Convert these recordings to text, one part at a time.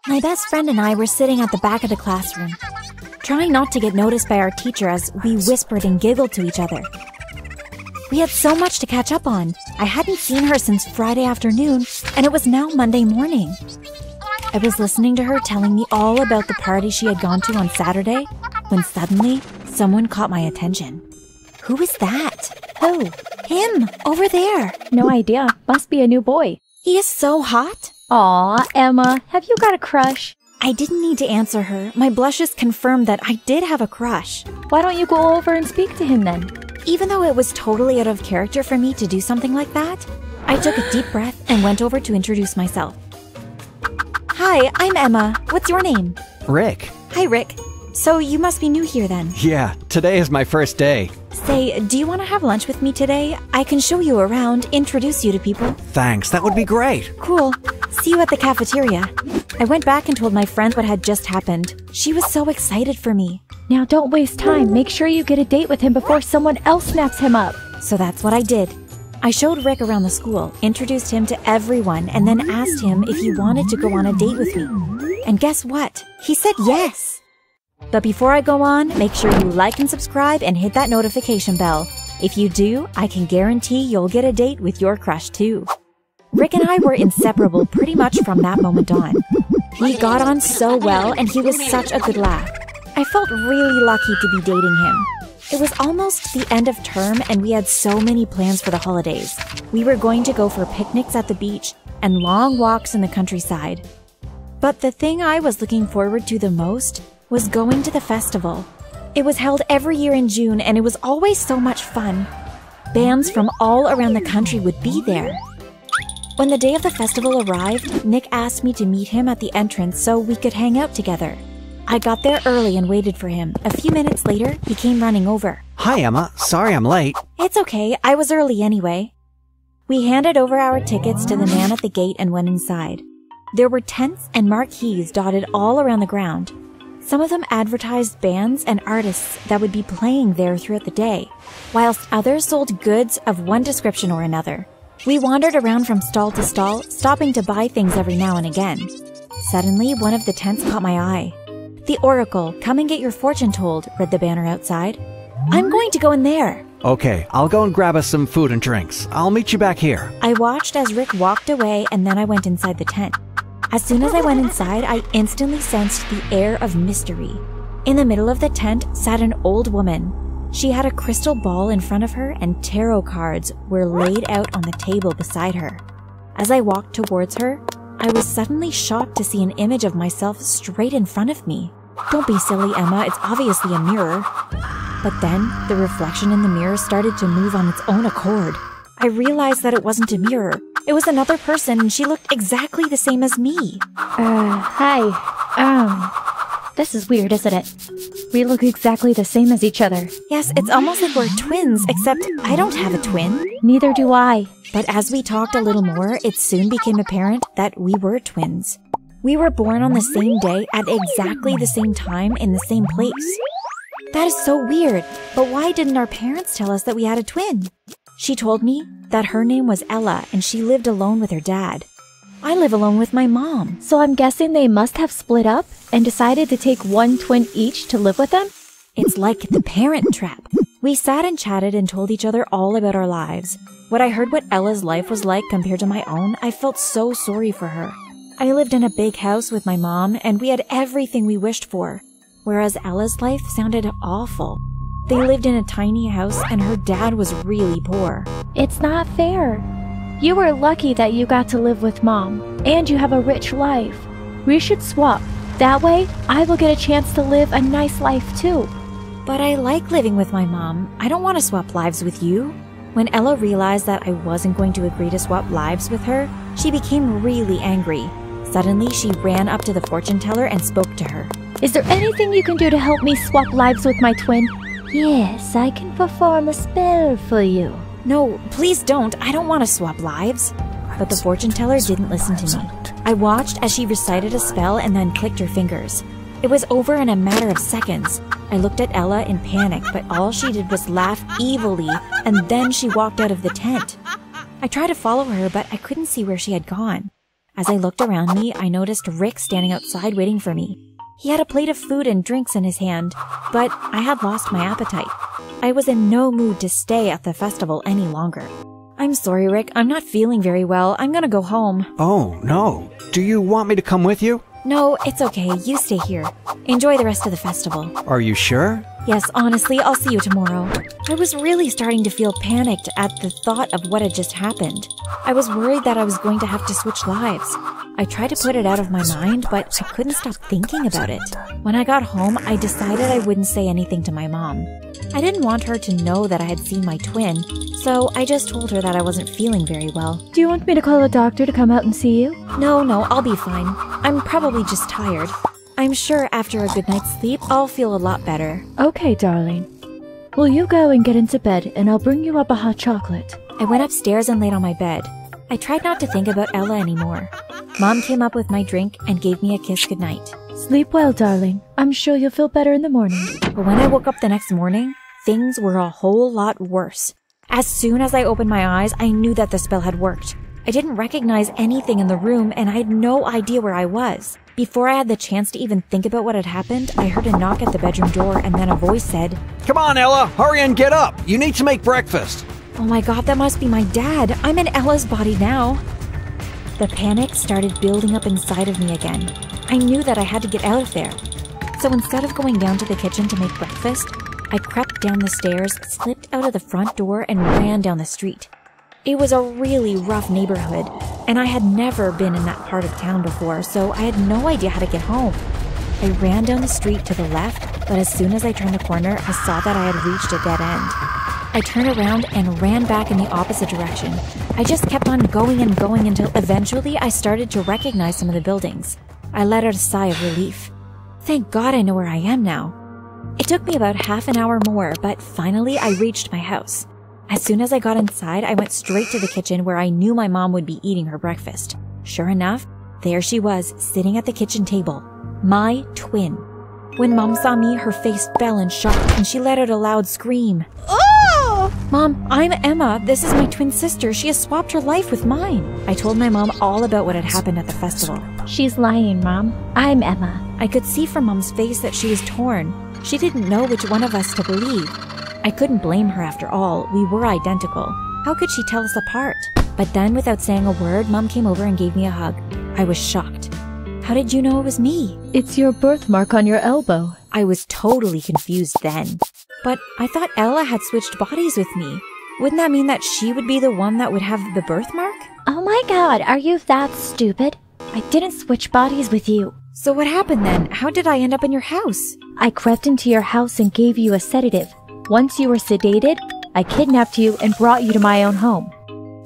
My best friend and I were sitting at the back of the classroom, trying not to get noticed by our teacher as we whispered and giggled to each other. We had so much to catch up on. I hadn't seen her since Friday afternoon, and it was now Monday morning. I was listening to her telling me all about the party she had gone to on Saturday, when suddenly, someone caught my attention. Who is that? Who? Him, over there. No idea. Must be a new boy. He is so hot. Aw, Emma, have you got a crush? I didn't need to answer her. My blushes confirmed that I did have a crush. Why don't you go over and speak to him then? Even though it was totally out of character for me to do something like that, I took a deep breath and went over to introduce myself. Hi, I'm Emma. What's your name? Rick. Hi, Rick. So you must be new here then. Yeah, today is my first day. Say, do you want to have lunch with me today? I can show you around, introduce you to people. Thanks, that would be great. Cool. See you at the cafeteria. I went back and told my friend what had just happened. She was so excited for me. Now don't waste time. Make sure you get a date with him before someone else snaps him up. So that's what I did. I showed Rick around the school, introduced him to everyone, and then asked him if he wanted to go on a date with me. And guess what? He said yes! But before I go on, make sure you like and subscribe and hit that notification bell. If you do, I can guarantee you'll get a date with your crush too. Rick and I were inseparable pretty much from that moment on. We got on so well and he was such a good laugh. I felt really lucky to be dating him. It was almost the end of term and we had so many plans for the holidays. We were going to go for picnics at the beach and long walks in the countryside. But the thing I was looking forward to the most was going to the festival. It was held every year in June and it was always so much fun. Bands from all around the country would be there. When the day of the festival arrived, Nick asked me to meet him at the entrance so we could hang out together. I got there early and waited for him. A few minutes later, he came running over. Hi, Emma. Sorry I'm late. It's okay. I was early anyway. We handed over our tickets to the man at the gate and went inside. There were tents and marquees dotted all around the ground. Some of them advertised bands and artists that would be playing there throughout the day, whilst others sold goods of one description or another. We wandered around from stall to stall, stopping to buy things every now and again. Suddenly, one of the tents caught my eye. The Oracle, come and get your fortune told, read the banner outside. I'm going to go in there. Okay, I'll go and grab us some food and drinks. I'll meet you back here. I watched as Rick walked away and then I went inside the tent. As soon as I went inside, I instantly sensed the air of mystery. In the middle of the tent sat an old woman. She had a crystal ball in front of her and tarot cards were laid out on the table beside her. As I walked towards her, I was suddenly shocked to see an image of myself straight in front of me. Don't be silly, Emma, it's obviously a mirror. But then, the reflection in the mirror started to move on its own accord. I realized that it wasn't a mirror. It was another person and she looked exactly the same as me. Hi. This is weird, isn't it? We look exactly the same as each other. Yes, it's almost like we're twins, except I don't have a twin. Neither do I. But as we talked a little more, it soon became apparent that we were twins. We were born on the same day at exactly the same time in the same place. That is so weird, but why didn't our parents tell us that we had a twin? She told me that her name was Ella and she lived alone with her dad. I live alone with my mom. So I'm guessing they must have split up and decided to take one twin each to live with them? It's like the Parent Trap. We sat and chatted and told each other all about our lives. When I heard what Ella's life was like compared to my own, I felt so sorry for her. I lived in a big house with my mom and we had everything we wished for, whereas Ella's life sounded awful. They lived in a tiny house and her dad was really poor. It's not fair. You were lucky that you got to live with Mom, and you have a rich life. We should swap. That way, I will get a chance to live a nice life too. But I like living with my mom. I don't want to swap lives with you. When Ella realized that I wasn't going to agree to swap lives with her, she became really angry. Suddenly, she ran up to the fortune teller and spoke to her. Is there anything you can do to help me swap lives with my twin? Yes, I can perform a spell for you. No, please don't. I don't want to swap lives. But the fortune teller didn't listen to me. I watched as she recited a spell and then clicked her fingers. It was over in a matter of seconds. I looked at Ella in panic, but all she did was laugh evilly, and then she walked out of the tent. I tried to follow her, but I couldn't see where she had gone. As I looked around me, I noticed Rick standing outside waiting for me. He had a plate of food and drinks in his hand, but I had lost my appetite. I was in no mood to stay at the festival any longer. I'm sorry, Rick. I'm not feeling very well. I'm gonna go home. Oh, no. Do you want me to come with you? No, it's okay. You stay here. Enjoy the rest of the festival. Are you sure? Yes, honestly, I'll see you tomorrow. I was really starting to feel panicked at the thought of what had just happened. I was worried that I was going to have to switch lives. I tried to put it out of my mind, but I couldn't stop thinking about it. When I got home, I decided I wouldn't say anything to my mom. I didn't want her to know that I had seen my twin, so I just told her that I wasn't feeling very well. Do you want me to call a doctor to come out and see you? No, I'll be fine. I'm probably just tired. I'm sure after a good night's sleep, I'll feel a lot better. Okay, darling. Well, you go and get into bed, and I'll bring you up a hot chocolate. I went upstairs and laid on my bed. I tried not to think about Ella anymore. Mom came up with my drink and gave me a kiss goodnight. Sleep well, darling. I'm sure you'll feel better in the morning. But when I woke up the next morning, things were a whole lot worse. As soon as I opened my eyes, I knew that the spell had worked. I didn't recognize anything in the room, and I had no idea where I was. Before I had the chance to even think about what had happened, I heard a knock at the bedroom door, and then a voice said, Come on, Ella. Hurry and get up. You need to make breakfast. Oh my god, that must be my dad. I'm in Ella's body now. The panic started building up inside of me again. I knew that I had to get out of there. So instead of going down to the kitchen to make breakfast, I crept down the stairs, slipped out of the front door, and ran down the street. It was a really rough neighborhood, and I had never been in that part of town before, so I had no idea how to get home. I ran down the street to the left, but as soon as I turned the corner, I saw that I had reached a dead end. I turned around and ran back in the opposite direction. I just kept on going and going until eventually I started to recognize some of the buildings. I let out a sigh of relief. Thank God I know where I am now. It took me about half an hour more, but finally I reached my house. As soon as I got inside, I went straight to the kitchen where I knew my mom would be eating her breakfast. Sure enough, there she was, sitting at the kitchen table. My twin. When Mom saw me, her face fell in shock, and she let out a loud scream. Oh! Mom, I'm Emma. This is my twin sister. She has swapped her life with mine. I told my mom all about what had happened at the festival. She's lying, Mom. I'm Emma. I could see from Mom's face that she was torn. She didn't know which one of us to believe. I couldn't blame her after all. We were identical. How could she tell us apart? But then, without saying a word, Mom came over and gave me a hug. I was shocked. How did you know it was me? It's your birthmark on your elbow. I was totally confused then. But I thought Ella had switched bodies with me. Wouldn't that mean that she would be the one that would have the birthmark? Oh my god, are you that stupid? I didn't switch bodies with you. So what happened then? How did I end up in your house? I crept into your house and gave you a sedative. Once you were sedated, I kidnapped you and brought you to my own home.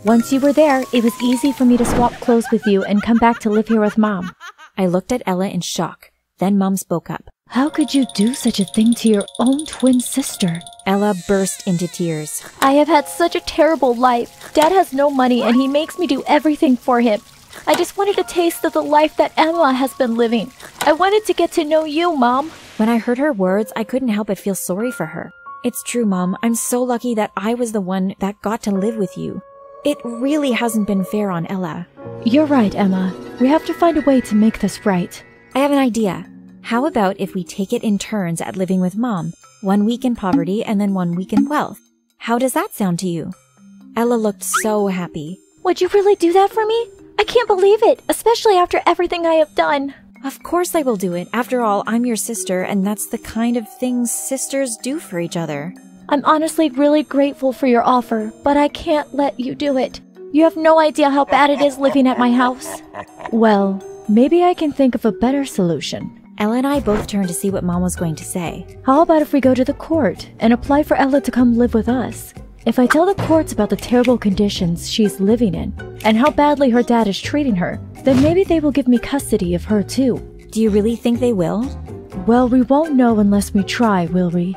Once you were there, it was easy for me to swap clothes with you and come back to live here with Mom. I looked at Ella in shock. Then Mom spoke up. How could you do such a thing to your own twin sister? Ella burst into tears. I have had such a terrible life. Dad has no money and he makes me do everything for him. I just wanted a taste of the life that Emma has been living. I wanted to get to know you, Mom. When I heard her words, I couldn't help but feel sorry for her. It's true, Mom. I'm so lucky that I was the one that got to live with you. It really hasn't been fair on Ella. You're right, Emma. We have to find a way to make this right. I have an idea. How about if we take it in turns at living with Mom? 1 week in poverty and then 1 week in wealth. How does that sound to you? Ella looked so happy. Would you really do that for me? I can't believe it, especially after everything I have done. Of course I will do it. After all, I'm your sister, and that's the kind of things sisters do for each other. I'm honestly really grateful for your offer, but I can't let you do it. You have no idea how bad it is living at my house. Well, maybe I can think of a better solution. Ella and I both turned to see what Mom was going to say. How about if we go to the court and apply for Ella to come live with us? If I tell the courts about the terrible conditions she's living in and how badly her dad is treating her, then maybe they will give me custody of her too. Do you really think they will? Well, we won't know unless we try, will we?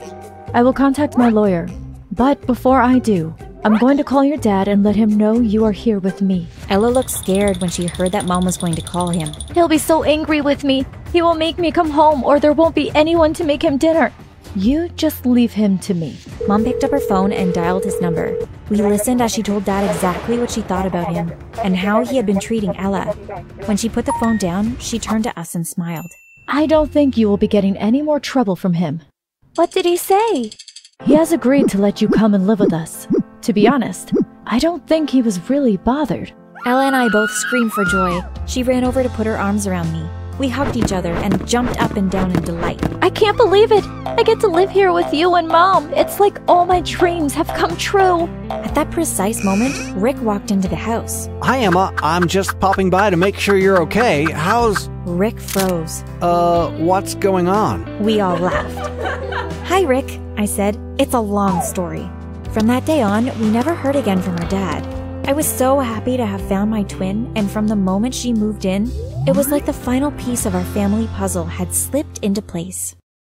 I will contact my lawyer. But before I do, I'm going to call your dad and let him know you are here with me. Ella looked scared when she heard that Mom was going to call him. He'll be so angry with me. He will make me come home or there won't be anyone to make him dinner. You just leave him to me. Mom picked up her phone and dialed his number. We listened as she told Dad exactly what she thought about him and how he had been treating Ella. When she put the phone down, she turned to us and smiled. I don't think you will be getting any more trouble from him. What did he say? He has agreed to let you come and live with us. To be honest, I don't think he was really bothered. Ella and I both screamed for joy. She ran over to put her arms around me. We hugged each other and jumped up and down in delight. I can't believe it! I get to live here with you and Mom! It's like all my dreams have come true! At that precise moment, Rick walked into the house. Hi, Emma. I'm just popping by to make sure you're okay. Rick froze. What's going on? We all laughed. Hi, Rick, I said. It's a long story. From that day on, we never heard again from her dad. I was so happy to have found my twin, and from the moment she moved in, it was like the final piece of our family puzzle had slipped into place.